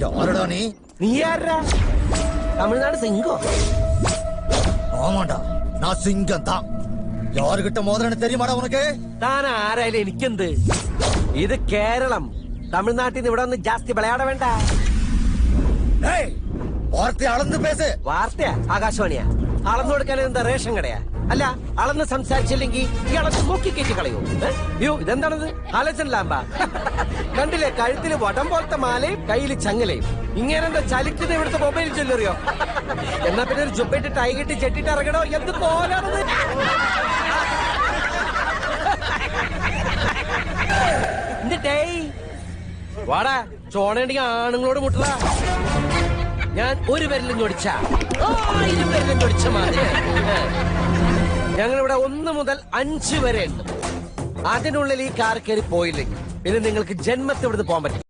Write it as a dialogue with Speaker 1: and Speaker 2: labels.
Speaker 1: யாருடா நீ?
Speaker 2: നീ ആരാ? തമിഴ്നാട് സിംഗോ?
Speaker 1: ஆமாண்டா, நான் சிங்கம் தான். யாருகிட்ட மோதிரன்னு தெரியுமாடா உனக்கு?
Speaker 2: താൻ ആരായാലും എനിക്കെന്ത്? ഇത് കേരളം. തമിഴ്നാട്ടിൽ നിന്ന് ഇവിടെ ഒന്ന് ജാസ്തി വിളയാട വേണ്ട.
Speaker 1: ஏய், வார்த்தை அளந்து பேசு.
Speaker 2: വാർത്തയാ? ആകാശവാണിയാ? അളന്നു കൊടുക്കാൻ എന്താ റേഷൻ കടയാ? അല്ല, അളന്ന് സംസാരിച്ചില്ലെങ്കിൽ ഇയാളെ നോക്കി കയറ്റി കളയോ? അയ്യോ, ഇതെന്താണത്? ആലോചന ലാമ്പ. കണ്ടില്ലേ, കഴുത്തില് വടം പോലത്തെ മാലയും കയ്യില് ചങ്ങലയും. ഇങ്ങനെന്താ ചലിക്കുന്ന ഇവിടുത്തെ മൊബൈൽ ചൊല്ലറിയോ? എന്നാ പിന്നെ ഒരു ജുബിട്ട് ടൈ കെട്ടി ചെട്ടിട്ട് ഇറങ്ങണോ? എന്ത് പോലാണത്? എന്നിട്ടേ വാടാ, ചോണയുണ്ടെങ്കിൽ ആണുങ്ങളോട് മുട്ടല. ഞാൻ ഒരു പേരിലും ഞൊടിച്ച 1000 പേരിലും ഞൊടിച്ച മാതിരി. ഞങ്ങളിവിടെ 1 മുതൽ 5 വരെ ഉണ്ട്. അതിനുള്ളിൽ ഈ കാർ കയറി പോയില്ലെങ്കിൽ പിന്നെ നിങ്ങൾക്ക് ജന്മത്തിൽ ഇവിടുന്ന് പോകാൻ പറ്റും.